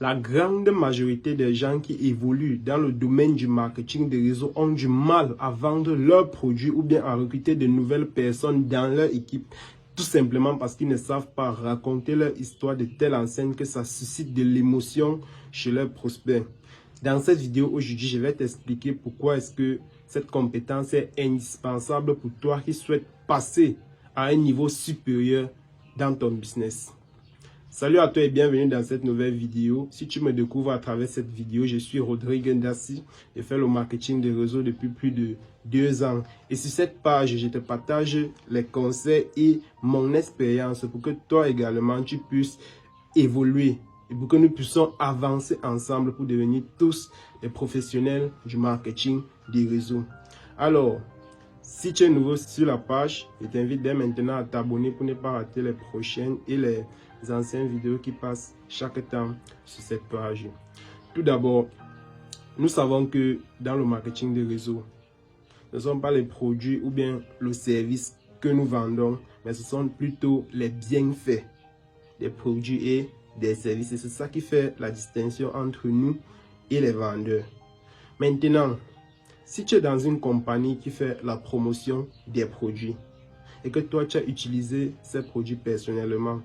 La grande majorité des gens qui évoluent dans le domaine du marketing des réseaux ont du mal à vendre leurs produits ou bien à recruter de nouvelles personnes dans leur équipe. Tout simplement parce qu'ils ne savent pas raconter leur histoire de telle enseigne que ça suscite de l'émotion chez leurs prospects. Dans cette vidéo aujourd'hui, je vais t'expliquer pourquoi est-ce que cette compétence est indispensable pour toi qui souhaites passer à un niveau supérieur dans ton business. Salut à toi et bienvenue dans cette nouvelle vidéo. Si tu me découvres à travers cette vidéo, je suis Rodrigue Ndassi. Je fais le marketing des réseaux depuis plus de 2 ans. Et sur cette page, je te partage les conseils et mon expérience pour que toi également, tu puisses évoluer et pour que nous puissions avancer ensemble pour devenir tous des professionnels du marketing des réseaux. Alors, si tu es nouveau sur la page, je t'invite dès maintenant à t'abonner pour ne pas rater les prochaines et les anciennes vidéos qui passent chaque temps sur cette page. Tout d'abord, nous savons que dans le marketing des réseaux, ce ne sont pas les produits ou bien le service que nous vendons, mais ce sont plutôt les bienfaits des produits et des services. Et c'est ça qui fait la distinction entre nous et les vendeurs. Maintenant, si tu es dans une compagnie qui fait la promotion des produits et que toi tu as utilisé ces produits personnellement,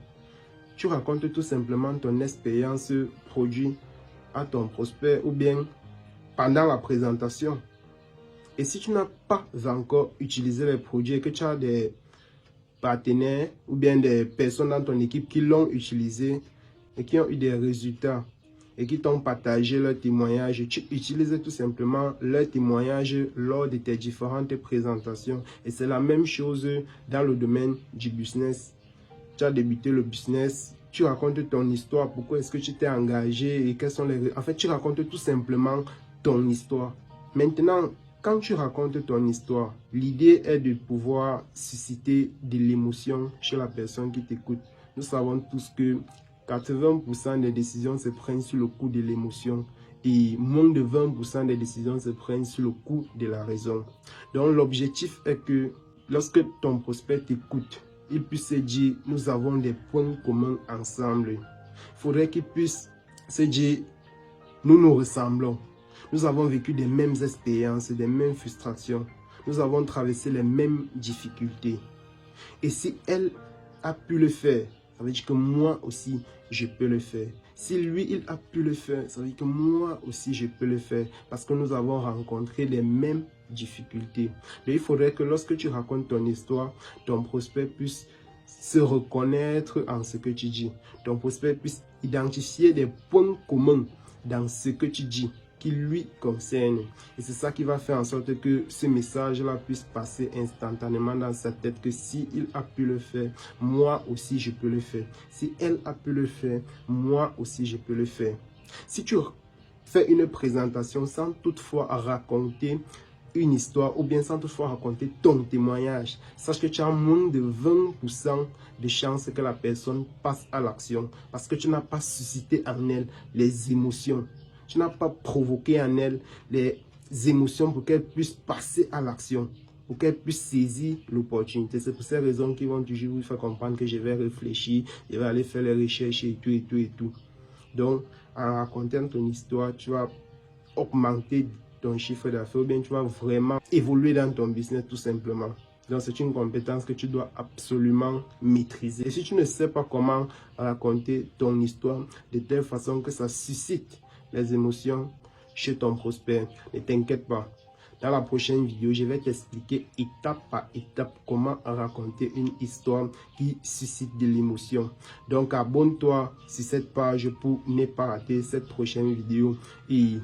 tu racontes tout simplement ton expérience produit à ton prospect ou bien pendant la présentation. Et si tu n'as pas encore utilisé les produits et que tu as des partenaires ou bien des personnes dans ton équipe qui l'ont utilisé et qui ont eu des résultats et qui t'ont partagé leurs témoignages, tu utilises tout simplement leurs témoignages lors de tes différentes présentations. Et c'est la même chose dans le domaine du business. Tu as débuté le business, tu racontes ton histoire, pourquoi est-ce que tu t'es engagé et quels sont les... En fait, tu racontes tout simplement ton histoire. Maintenant, quand tu racontes ton histoire, l'idée est de pouvoir susciter de l'émotion chez la personne qui t'écoute. Nous savons tous que 80% des décisions se prennent sur le coup de l'émotion et moins de 20% des décisions se prennent sur le coup de la raison. Donc l'objectif est que lorsque ton prospect t'écoute, il puisse se dire nous avons des points communs ensemble. Il faudrait qu'il puisse se dire nous nous ressemblons. Nous avons vécu des mêmes expériences, des mêmes frustrations. Nous avons traversé les mêmes difficultés. Et si elle a pu le faire, ça veut dire que moi aussi, je peux le faire. Si lui, il a pu le faire, ça veut dire que moi aussi, je peux le faire. Parce que nous avons rencontré les mêmes difficultés. Mais il faudrait que lorsque tu racontes ton histoire, ton prospect puisse se reconnaître en ce que tu dis. Ton prospect puisse identifier des points communs dans ce que tu dis qui lui concerne. Et c'est ça qui va faire en sorte que ce message-là puisse passer instantanément dans sa tête que si il a pu le faire, moi aussi je peux le faire. Si elle a pu le faire, moi aussi je peux le faire. Si tu fais une présentation sans toutefois raconter une histoire ou bien sans toutefois raconter ton témoignage, sache que tu as moins de 20% de chances que la personne passe à l'action parce que tu n'as pas suscité en elle les émotions. Tu n'as pas provoqué en elle les émotions pour qu'elle puisse passer à l'action, pour qu'elle puisse saisir l'opportunité. C'est pour ces raisons qu'ils vont toujours vous faire comprendre que je vais réfléchir, je vais aller faire les recherches et tout et tout et tout. Donc, en racontant ton histoire, tu vas augmenter ton chiffre d'affaires ou bien tu vas vraiment évoluer dans ton business tout simplement. Donc, c'est une compétence que tu dois absolument maîtriser. Et si tu ne sais pas comment raconter ton histoire de telle façon que ça suscite les émotions chez ton prospect, ne t'inquiète pas. Dans la prochaine vidéo, je vais t'expliquer étape par étape comment raconter une histoire qui suscite de l'émotion. Donc, abonne-toi sur cette page pour ne pas rater cette prochaine vidéo. Et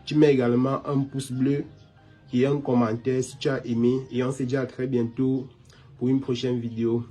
tu mets également un pouce bleu et un commentaire si tu as aimé. Et on se dit à très bientôt pour une prochaine vidéo.